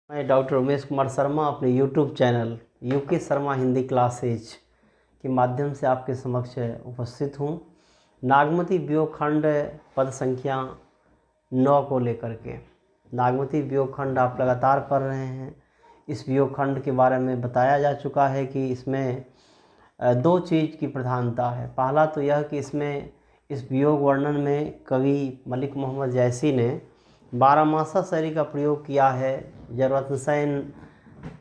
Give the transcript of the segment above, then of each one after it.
मैं डॉक्टर उमेश कुमार शर्मा अपने YouTube channel UK Sharma Hindi classes के माध्यम से आपके समक्ष उपस्थित हूँ। नागमती वियोग खंड पद संख्या 9 को लेकर के नागमती वियोग खंड आप लगातार पढ़ रहे हैं। इस वियोग खंड के बारे में बताया जा चुका है कि इसमें दो चीज़ की प्रधानता है। पहला तो यह कि इसमें इस वियोग वर्णन में कवि मलिक मोहम्मद जैसी ने बारहमासा शैली का प्रयोग किया है। जब रत्नसेन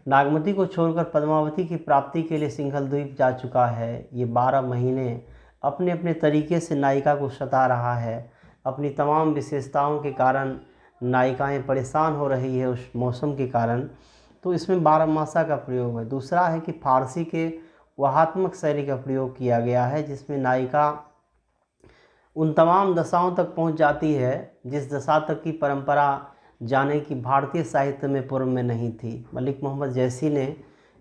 नागमती को छोड़कर पद्मावती की प्राप्ति के लिए सिंघल द्वीप जा चुका है, ये 12 महीने अपने अपने तरीके से नायिका को सता रहा है। अपनी तमाम विशेषताओं के कारण नायिकाएं परेशान हो रही है उस मौसम के कारण, तो इसमें बारहमासा का प्रयोग है। दूसरा है कि फारसी के वहात्मक शैली का प्रयोग किया गया है, जिसमें नायिका उन तमाम दशाओं तक पहुंच जाती है जिस दशा तक की परंपरा जाने की भारतीय साहित्य में पूर्व में नहीं थी। मलिक मोहम्मद जैसी ने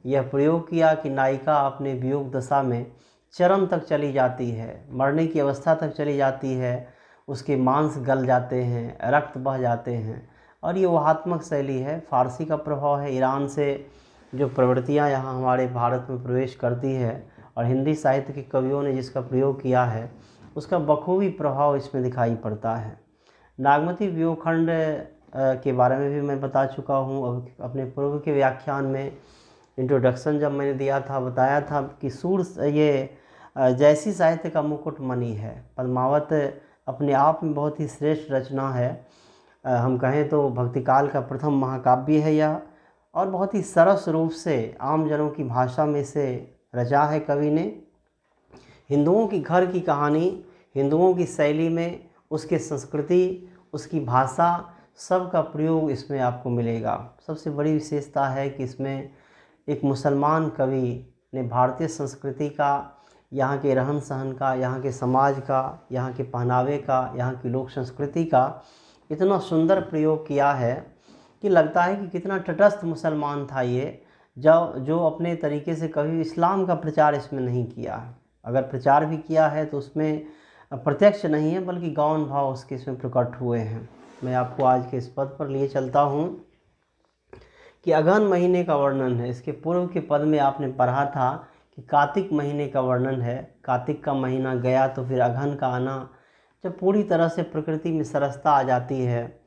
यह प्रयोग किया कि नायिका अपने वियोग दशा में चरम तक चली जाती है, मरने की अवस्था तक चली जाती है, उसके मांस गल जाते हैं, रक्त बह जाते हैं। और ये वहात्मक शैली है, फारसी का प्रभाव है। ईरान से जो प्रवृत्तियाँ यहाँ हमारे भारत में प्रवेश करती है और हिंदी साहित्य के कवियों ने जिसका प्रयोग किया है, उसका बखूबी प्रभाव इसमें दिखाई पड़ता है। नागमती वियोग खंड के बारे में भी मैं बता चुका हूँ। अपने पूर्व के व्याख्यान में इंट्रोडक्शन जब मैंने दिया था, बताया था कि सूर ये जैसी साहित्य का मुकुटमणि है। पद्मावत अपने आप में बहुत ही श्रेष्ठ रचना है। हम कहें तो भक्तिकाल का प्रथम महाकाव्य है यह, और बहुत ही सरस रूप से आम जनों की भाषा में से रचा है कवि ने। हिंदुओं की घर की कहानी, हिंदुओं की शैली में उसके संस्कृति, उसकी भाषा, सब का प्रयोग इसमें आपको मिलेगा। सबसे बड़ी विशेषता है कि इसमें एक मुसलमान कवि ने भारतीय संस्कृति का, यहाँ के रहन सहन का, यहाँ के समाज का, यहाँ के पहनावे का, यहाँ की लोक संस्कृति का इतना सुंदर प्रयोग किया है कि लगता है कि कितना तटस्थ मुसलमान था ये, जो अपने तरीके से कभी इस्लाम का प्रचार इसमें नहीं किया है। अगर प्रचार भी किया है तो उसमें प्रत्यक्ष नहीं है, बल्कि गौण भाव उसके इसमें प्रकट हुए हैं। मैं आपको आज के इस पद पर लिए चलता हूँ कि अगहन महीने का वर्णन है। इसके पूर्व के पद में आपने पढ़ा था कि कार्तिक महीने का वर्णन है। कार्तिक का महीना गया तो फिर अगहन का आना, जब पूरी तरह से प्रकृति में सरसता आ जाती है,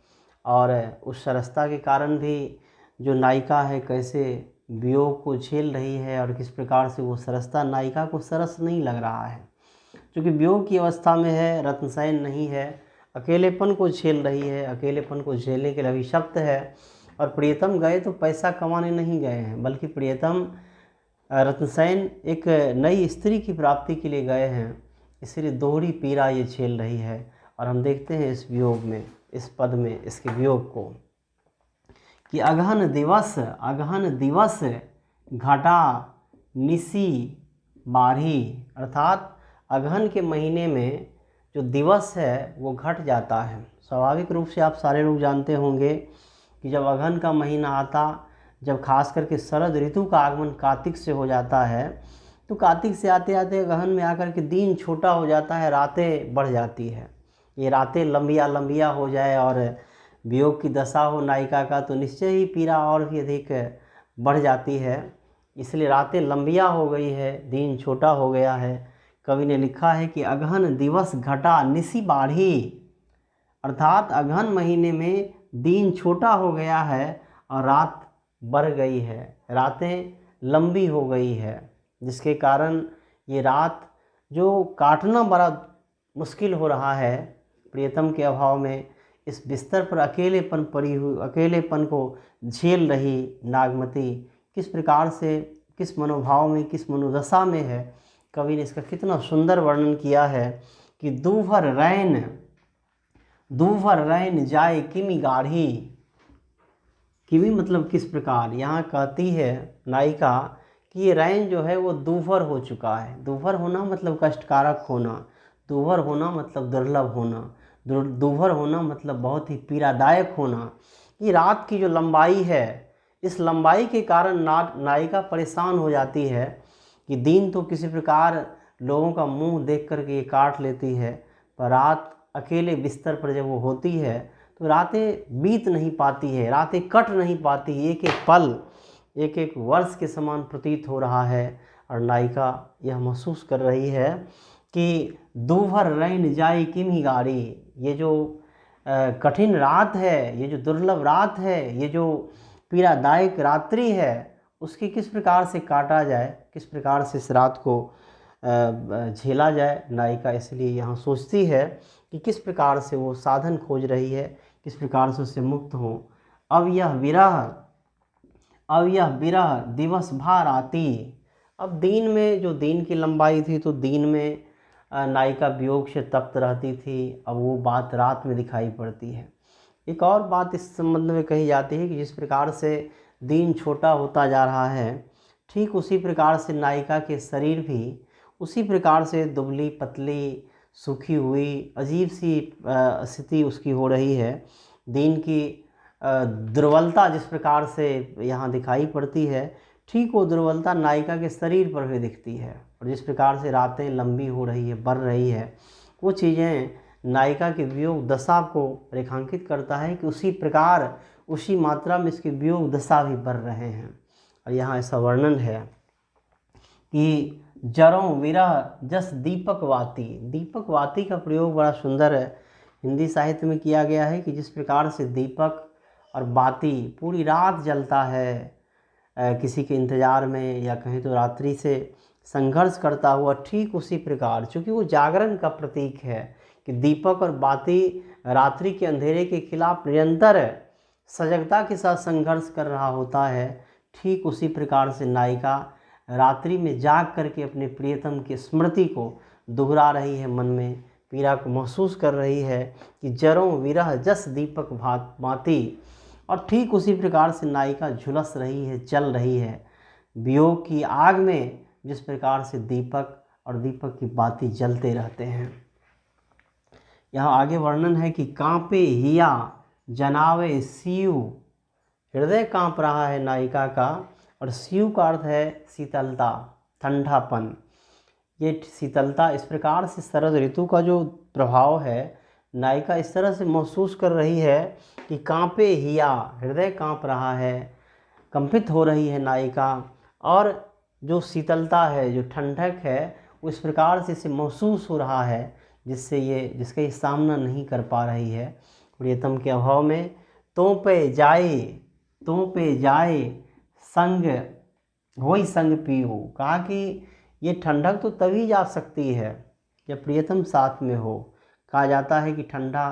और उस सरसता के कारण भी जो नायिका है कैसे वियोग को झेल रही है और किस प्रकार से वो सरसता नायिका को सरस नहीं लग रहा है, क्योंकि वियोग की अवस्था में है, रत्नसेन नहीं है, अकेलेपन को झेल रही है। अकेलेपन को झेलने के लिए अभिशप्त है। और प्रियतम गए तो पैसा कमाने नहीं गए हैं, बल्कि प्रियतम रत्नसेन एक नई स्त्री की प्राप्ति के लिए गए हैं। इसलिए दोहरी पीड़ा ये झेल रही है। और हम देखते हैं इस वियोग में, इस पद में इसके वियोग को कि अगहन दिवस घटा निसी बारही, अर्थात अगहन के महीने में जो दिवस है वो घट जाता है। स्वाभाविक रूप से आप सारे लोग जानते होंगे कि जब अगहन का महीना आता, जब खास करके शरद ऋतु का आगमन कार्तिक से हो जाता है, तो कार्तिक से आते आते अगहन में आकर के दिन छोटा हो जाता है, रातें बढ़ जाती है। ये रातें लंबिया हो जाए और वियोग की दशा हो नायिका का, तो निश्चय ही पीड़ा और भी अधिक बढ़ जाती है। इसलिए रातें लंबिया हो गई है, दिन छोटा हो गया है। कवि ने लिखा है कि अगहन दिवस घटा निसी बाढ़ी, अर्थात अगहन महीने में दिन छोटा हो गया है और रात बढ़ गई है, रातें लंबी हो गई है, जिसके कारण ये रात जो काटना बड़ा मुश्किल हो रहा है प्रियतम के अभाव में। इस बिस्तर पर अकेलेपन पड़ी हुई, अकेलेपन को झेल रही नागमती किस प्रकार से, किस मनोभाव में, किस मनोदशा में है, कवि ने इसका कितना सुंदर वर्णन किया है कि दूभर रैन जाए किमी गाढ़ी। किमी मतलब किस प्रकार, यहाँ कहती है नायिका कि ये रैन जो है वो दूभर हो चुका है। दूभर होना मतलब कष्टकारक होना, दूभर होना मतलब दुर्लभ होना, दूभर होना मतलब बहुत ही पीड़ादायक होना। ये रात की जो लंबाई है, इस लंबाई के कारण नायिका परेशान हो जाती है कि दिन तो किसी प्रकार लोगों का मुंह देख करके ये काट लेती है, पर रात अकेले बिस्तर पर जब वो होती है तो रातें बीत नहीं पाती है, रातें कट नहीं पाती, एक एक पल एक एक वर्ष के समान प्रतीत हो रहा है। और नायिका यह महसूस कर रही है कि दोभर रैन जाई किमी गाड़ी, ये जो कठिन रात है, ये जो दुर्लभ रात है, ये जो पीड़ादायक रात्रि है, उसकी किस प्रकार से काटा जाए, किस प्रकार से इस रात को झेला जाए। नायिका इसलिए यहाँ सोचती है कि किस प्रकार से वो साधन खोज रही है, किस प्रकार से उससे मुक्त हो। अब यह विरह दिवस भार आती। अब दिन में जो दिन की लंबाई थी, तो दिन में नायिका वियोग से तप्त रहती थी, अब वो बात रात में दिखाई पड़ती है। एक और बात इस संबंध में कही जाती है कि जिस प्रकार से दिन छोटा होता जा रहा है, ठीक उसी प्रकार से नायिका के शरीर भी उसी प्रकार से दुबली पतली सूखी हुई अजीब सी स्थिति उसकी हो रही है। दिन की दुर्बलता जिस प्रकार से यहाँ दिखाई पड़ती है, ठीक वो दुर्बलता नायिका के शरीर पर भी दिखती है। और जिस प्रकार से रातें लंबी हो रही है, बढ़ रही है, वो चीज़ें नायिका की वियोग दशा को रेखांकित करता है कि उसी प्रकार उसी मात्रा में इसकी वियोग दशा भी बढ़ रहे हैं। और यहाँ ऐसा वर्णन है कि जरों विरह जस दीपक वाती। दीपक वाती का प्रयोग बड़ा सुंदर है हिंदी साहित्य में किया गया है कि जिस प्रकार से दीपक और बाती पूरी रात जलता है किसी के इंतज़ार में, या कहें तो रात्रि से संघर्ष करता हुआ, ठीक उसी प्रकार, चूँकि वो जागरण का प्रतीक है कि दीपक और बाती रात्रि के अंधेरे के खिलाफ निरंतर सजगता के साथ संघर्ष कर रहा होता है, ठीक उसी प्रकार से नायिका रात्रि में जाग करके अपने प्रियतम की स्मृति को दोहरा रही है, मन में पीड़ा को महसूस कर रही है कि जरों विरह जस दीपक भांति। और ठीक उसी प्रकार से नायिका झुलस रही है, जल रही है वियोग की आग में, जिस प्रकार से दीपक और दीपक की बाती जलते रहते हैं। यहाँ आगे वर्णन है कि कांपे हिया जनावे सीयू, हृदय कांप रहा है नायिका का, और सीयू का अर्थ है शीतलता, ठंडापन। ये शीतलता इस प्रकार से शरद ऋतु का जो प्रभाव है, नायिका इस तरह से महसूस कर रही है कि कांपे हिया, हृदय कांप रहा है, कंपित हो रही है नायिका, और जो शीतलता है, जो ठंडक है, उस प्रकार से इसे महसूस हो रहा है जिसका ये सामना नहीं कर पा रही है प्रियतम के अभाव में। तो पे जाए संग वही संग पीहू। कहा कि ये ठंडक तो तभी जा सकती है जब प्रियतम साथ में हो। कहा जाता है कि ठंडा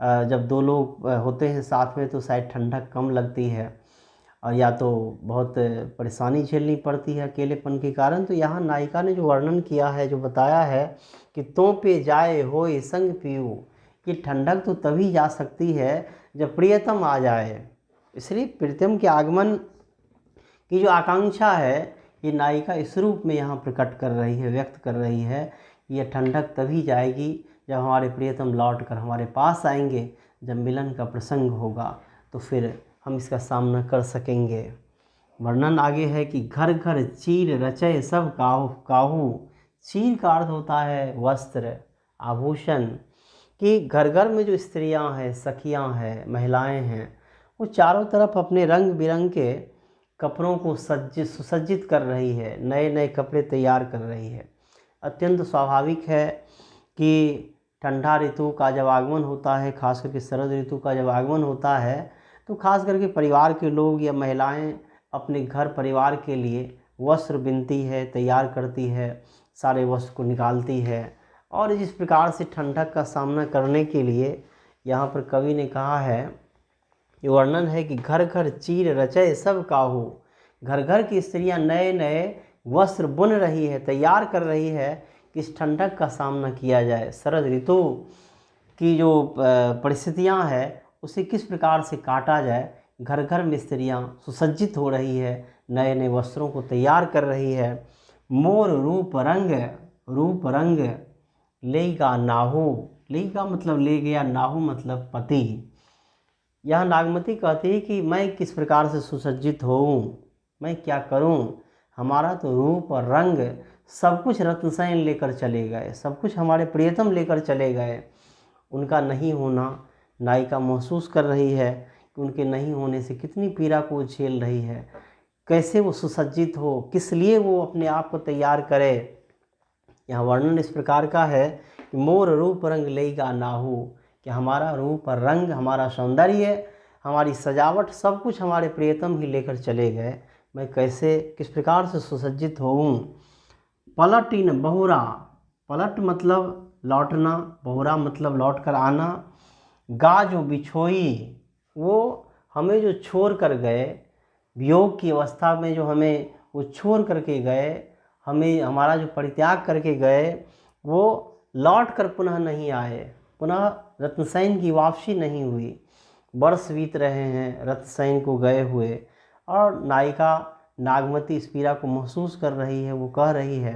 जब दो लोग होते हैं साथ में तो शायद ठंडक कम लगती है, और या तो बहुत परेशानी झेलनी पड़ती है अकेलेपन के कारण। तो यहाँ नायिका ने जो वर्णन किया है, जो बताया है कि तो पे जाए होए संग पीहू, कि ठंडक तो तभी जा सकती है जब प्रियतम आ जाए। इसलिए प्रियतम के आगमन की जो आकांक्षा है, ये नायिका इस रूप में यहाँ प्रकट कर रही है, व्यक्त कर रही है। यह ठंडक तभी जाएगी जब हमारे प्रियतम लौट कर हमारे पास आएंगे, जब मिलन का प्रसंग होगा, तो फिर हम इसका सामना कर सकेंगे। वर्णन आगे है कि घर घर चीर रचय सब काहू। चीर का अर्थ होता है वस्त्र, आभूषण, कि घर घर में जो स्त्रियां हैं, सखियां हैं, महिलाएं हैं, वो चारों तरफ अपने रंग बिरंग के कपड़ों को सुसज्जित कर रही है, नए नए कपड़े तैयार कर रही है। अत्यंत स्वाभाविक है कि ठंडा ऋतु का जब आगमन होता है, खास करके शरद ऋतु का जब आगमन होता है, तो खास करके परिवार के लोग या महिलाएं अपने घर परिवार के लिए वस्त्र बिनती है, तैयार करती है, सारे वस्त्र को निकालती है। और जिस प्रकार से ठंडक का सामना करने के लिए यहाँ पर कवि ने कहा है, ये वर्णन है कि घर घर चीर रचय सब काहू। घर घर की स्त्रियां नए नए वस्त्र बुन रही है, तैयार कर रही है कि इस ठंडक का सामना किया जाए। शरद ऋतु की जो परिस्थितियां हैं उसे किस प्रकार से काटा जाए। घर घर में स्त्रियां सुसज्जित हो रही है, नए नए वस्त्रों को तैयार कर रही है। मोर रूप रंग लेगा नाहू। लेगा मतलब ले गया, नाहू मतलब पति। यह नागमती कहती है कि मैं किस प्रकार से सुसज्जित होऊं, मैं क्या करूं, हमारा तो रूप और रंग सब कुछ रत्नसेन लेकर चले गए, सब कुछ हमारे प्रियतम लेकर चले गए। उनका नहीं होना नायिका महसूस कर रही है कि उनके नहीं होने से कितनी पीड़ा को वो झेल रही है, कैसे वो सुसज्जित हो, किस लिए वो अपने आप को तैयार करे। यहाँ वर्णन इस प्रकार का है कि मोर रूप रंग लेगा नाहू, कि हमारा रूप और रंग, हमारा सौंदर्य, हमारी सजावट, सब कुछ हमारे प्रियतम ही लेकर चले गए। मैं कैसे किस प्रकार से सुसज्जित होऊं। पलट इन बहुरा, पलट मतलब लौटना, बहुरा मतलब लौट कर आना। गा जो बिछोई, वो हमें जो छोड़ कर गए, वियोग की अवस्था में जो हमें वो छोड़ करके गए, हमें हमारा जो परित्याग करके गए, वो लौट कर पुनः नहीं आए, पुनः रत्नसेन की वापसी नहीं हुई। वर्ष बीत रहे हैं रत्नसेन को गए हुए, और नायिका नागमती इस पीड़ा को महसूस कर रही है। वो कह रही है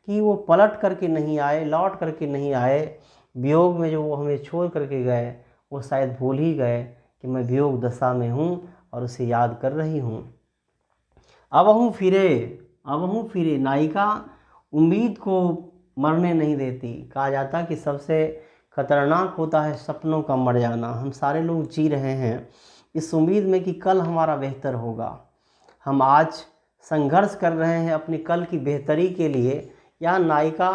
कि वो पलट करके नहीं आए, लौट करके नहीं आए। वियोग में जो वो हमें छोड़ करके गए, वो शायद भूल ही गए कि मैं वियोग दशा में हूँ और उसे याद कर रही हूँ। अब हूँ फिरे, अब हूँ फिरे, नायिका उम्मीद को मरने नहीं देती। कहा जाता कि सबसे खतरनाक होता है सपनों का मर जाना। हम सारे लोग जी रहे हैं इस उम्मीद में कि कल हमारा बेहतर होगा। हम आज संघर्ष कर रहे हैं अपनी कल की बेहतरी के लिए। यहाँ नायिका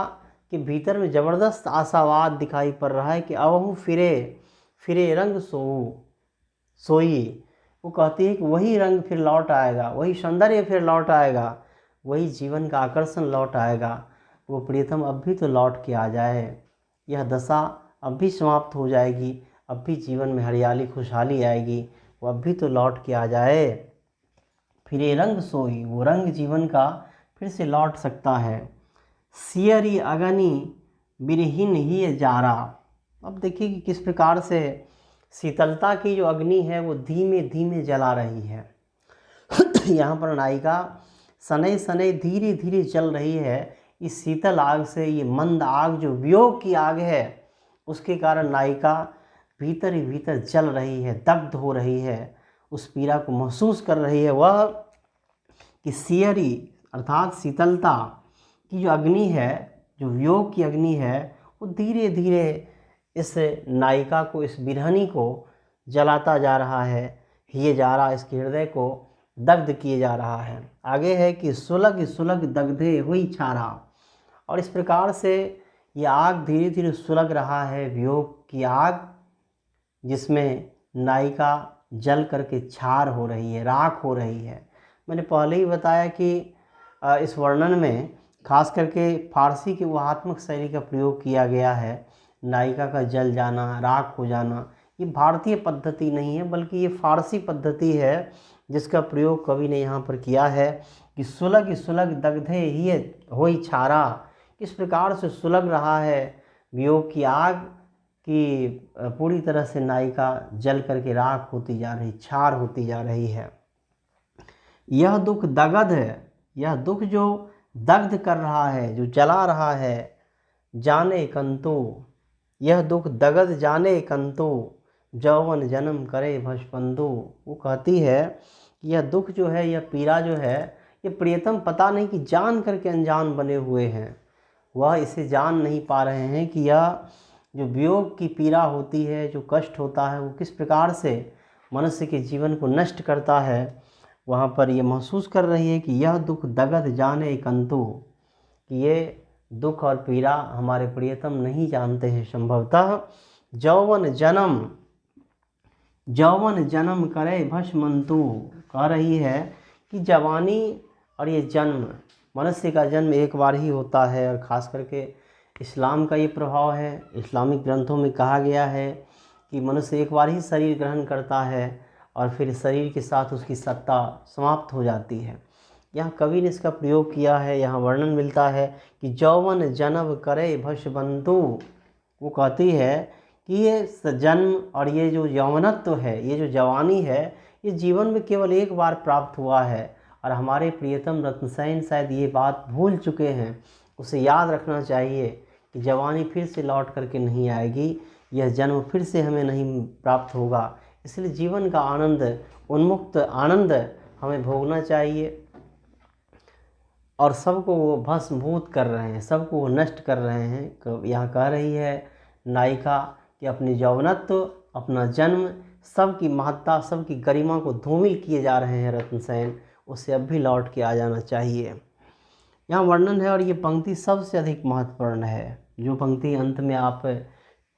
के भीतर में ज़बरदस्त आशावाद दिखाई पड़ रहा है कि अब हूँ फिरे, फिरे रंग सोऊ सोई। वो कहती है कि वही रंग फिर लौट आएगा, वही सौंदर्य फिर लौट आएगा, वही जीवन का आकर्षण लौट आएगा। वो प्रियतम अब भी तो लौट के आ जाए, यह दशा अब भी समाप्त हो जाएगी, अब भी जीवन में हरियाली खुशहाली आएगी, वो अब भी तो लौट के आ जाए। फिर ये रंग सोई, वो रंग जीवन का फिर से लौट सकता है। सियरी अगनी बिरहिन ही जारा। अब देखिए कि किस प्रकार से शीतलता की जो अग्नि है वो धीमे धीमे जला रही है। यहाँ पर नायिका सनई सनई धीरे धीरे जल रही है। इस शीतल आग से, ये मंद आग जो वियोग की आग है, उसके कारण नायिका भीतर ही भीतर जल रही है, दग्ध हो रही है, उस पीड़ा को महसूस कर रही है। वह कि सियरी अर्थात शीतलता की जो अग्नि है, जो वियोग की अग्नि है, वो धीरे धीरे इस नायिका को, इस बिरहनी को जलाता जा रहा है, हिए जा रहा, इसके हृदय को दग्ध किए जा रहा है। आगे है कि सुलग सुलग दग्धे हुई छारा। और इस प्रकार से ये आग धीरे धीरे सुलग रहा है, वियोग की आग, जिसमें नायिका जल करके छार हो रही है, राख हो रही है। मैंने पहले ही बताया कि इस वर्णन में खास करके फारसी की वहात्मक शैली का प्रयोग किया गया है। नायिका का जल जाना, राख हो जाना, ये भारतीय पद्धति नहीं है, बल्कि ये फारसी पद्धति है जिसका प्रयोग कवि ने यहाँ पर किया है कि सुलग सुलग दग्धे ही होई छारा। किस प्रकार से सुलग रहा है वियोग की आग कि पूरी तरह से नायिका जल करके राख होती जा रही, छार होती जा रही है। यह दुख दगध है, यह दुख जो दग्ध कर रहा है, जो जला रहा है, जाने कंतो, यह दुख दगध जाने कंतो, जौवन जन्म करे भशपंदो। वो कहती है कि यह दुख जो है, यह पीड़ा जो है, ये प्रियतम पता नहीं कि जान करके अनजान बने हुए हैं। वह इसे जान नहीं पा रहे हैं कि यह जो वियोग की पीड़ा होती है, जो कष्ट होता है, वो किस प्रकार से मनुष्य के जीवन को नष्ट करता है। वहाँ पर ये महसूस कर रही है कि यह दुख दगध जाने कंतु, कि ये दुख और पीड़ा हमारे प्रियतम नहीं जानते हैं संभवतः। जौवन जन्म, जौवन जन्म करे भस्मंतु, कह रही है कि जवानी और ये जन्म, मनुष्य का जन्म एक बार ही होता है, और ख़ास करके इस्लाम का ये प्रभाव है। इस्लामिक ग्रंथों में कहा गया है कि मनुष्य एक बार ही शरीर ग्रहण करता है और फिर शरीर के साथ उसकी सत्ता समाप्त हो जाती है। यहाँ कवि ने इसका प्रयोग किया है। यहाँ वर्णन मिलता है कि जौवन जन्म करे भस्मंतु। वो कहती है कि ये जन्म और ये जो यौवनत्व है, ये जो जवानी है, ये जीवन में केवल एक बार प्राप्त हुआ है, और हमारे प्रियतम रत्नसेन शायद ये बात भूल चुके हैं। उसे याद रखना चाहिए कि जवानी फिर से लौट करके नहीं आएगी, यह जन्म फिर से हमें नहीं प्राप्त होगा। इसलिए जीवन का आनंद, उन्मुक्त आनंद हमें भोगना चाहिए। और सबको वो भस्मभूत कर रहे हैं, सबको वो नष्ट कर रहे हैं। यहाँ कह रही है नायिका कि अपनी यौवनत्व अपना जन्म, सबकी महत्ता, सबकी गरिमा को धूमिल किए जा रहे हैं रत्नसेन, उसे अब भी लौट के आ जाना चाहिए। यहाँ वर्णन है और ये पंक्ति सबसे अधिक महत्वपूर्ण है। जो पंक्ति अंत में आप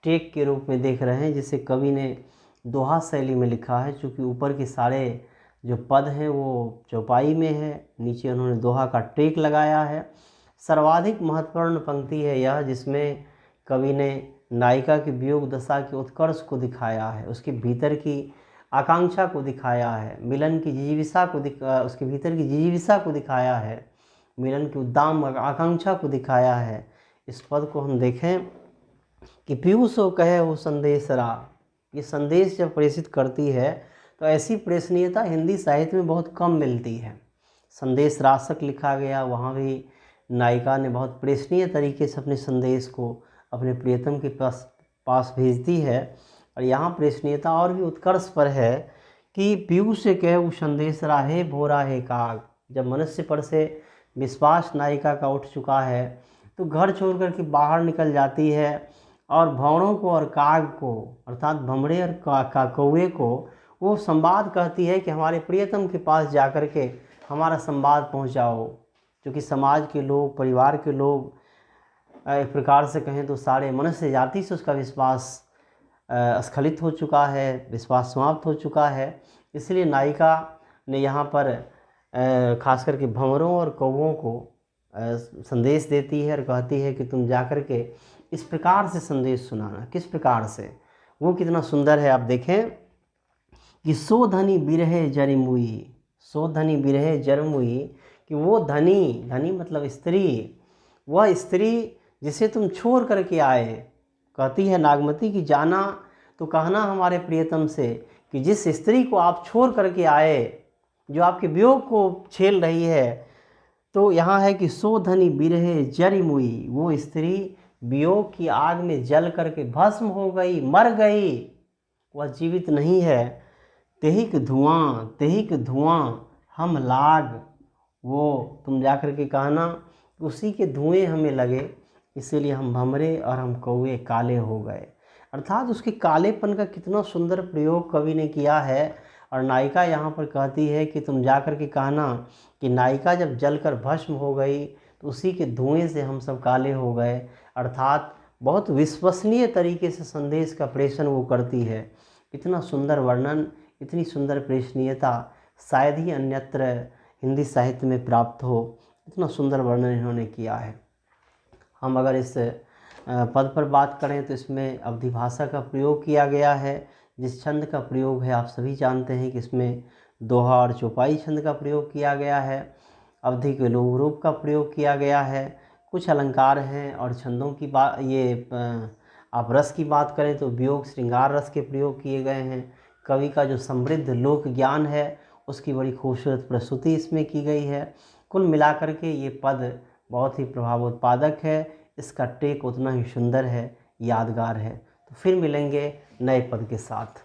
टेक के रूप में देख रहे हैं, जिसे कवि ने दोहा शैली में लिखा है, चूँकि ऊपर के सारे जो पद हैं वो चौपाई में है, नीचे उन्होंने दोहा का टेक लगाया है। सर्वाधिक महत्वपूर्ण पंक्ति है यह, जिसमें कवि ने नायिका की वियोग दशा के उत्कर्ष को दिखाया है, उसके भीतर की आकांक्षा को दिखाया है, मिलन की जिजीविषा को उसके भीतर की जिजीविषा को दिखाया है, मिलन की उद्दाम आकांक्षा को दिखाया है। इस पद को हम देखें कि पीयूष हो कहे हो संदेश रा, ये संदेश जब प्रेषित करती है तो ऐसी प्रेषणीयता हिंदी साहित्य में बहुत कम मिलती है। संदेश राशक लिखा गया, वहाँ भी नायिका ने बहुत प्रेषणीय तरीके से अपने संदेश को अपने प्रियतम के पास भेजती है। और यहाँ प्रेषणीयता और भी उत्कर्ष पर है कि पीयूष से कहे वो संदेश राहे भोरा है काग। जब मनुष्य पर से विश्वास नायिका का उठ चुका है तो घर छोड़ कर के बाहर निकल जाती है और भौरों को और काग को, अर्थात भमरे और कौवे को वो संवाद कहती है कि हमारे प्रियतम के पास जाकर के हमारा संवाद पहुंचाओ। क्योंकि समाज के लोग, परिवार के लोग, एक प्रकार से कहें तो सारे मनुष्य जाति से उसका विश्वास स्खलित हो चुका है, विश्वास समाप्त हो चुका है। इसलिए नायिका ने यहाँ पर खास करके भंवरों और कौवों को संदेश देती है और कहती है कि तुम जाकर के इस प्रकार से संदेश सुनाना। किस प्रकार से, वो कितना सुंदर है। आप देखें कि सो धनी बिरहे जरिमुई, सो धनी बिरहे जरमुई, कि वो धनी, धनी मतलब स्त्री, वह स्त्री जिसे तुम छोड़ करके आए। कहती है नागमती कि जाना तो कहना हमारे प्रियतम से कि जिस स्त्री को आप छोड़ करके आए, जो आपके वियोग को झेल रही है, तो यहाँ है कि सो धनी बिरहे जरिमुई, वो स्त्री वियोग की आग में जल करके भस्म हो गई, मर गई, वह जीवित नहीं है। तेहिक धुआं हम लाग, वो तुम जाकर के कहना उसी के धुएं हमें लगे, इसीलिए हम भमरे और हम कौवे काले हो गए। अर्थात उसके कालेपन का कितना सुंदर प्रयोग कवि ने किया है। और नायिका यहाँ पर कहती है कि तुम जाकर के कहना कि नायिका जब जलकर भस्म हो गई तो उसी के धुएं से हम सब काले हो गए। अर्थात बहुत विश्वसनीय तरीके से संदेश का प्रेषण वो करती है। इतना सुंदर वर्णन, इतनी सुंदर प्रेषणीयता शायद ही अन्यत्र हिंदी साहित्य में प्राप्त हो। इतना सुंदर वर्णन इन्होंने किया है। हम अगर इस पद पर बात करें तो इसमें अवधि भाषा का प्रयोग किया गया है। जिस छंद का प्रयोग है आप सभी जानते हैं कि इसमें दोहा और चौपाई छंद का प्रयोग किया गया है। अवधि के लोक रूप का प्रयोग किया गया है। कुछ अलंकार हैं और छंदों की बात, ये आप रस की बात करें तो वियोग श्रृंगार रस के प्रयोग किए गए हैं। कवि का जो समृद्ध लोक ज्ञान है उसकी बड़ी खूबसूरत प्रस्तुति इसमें की गई है। कुल मिलाकर के ये पद बहुत ही प्रभावोत्पादक है। इसका टेक उतना ही सुंदर है, यादगार है। तो फिर मिलेंगे नए पद के साथ।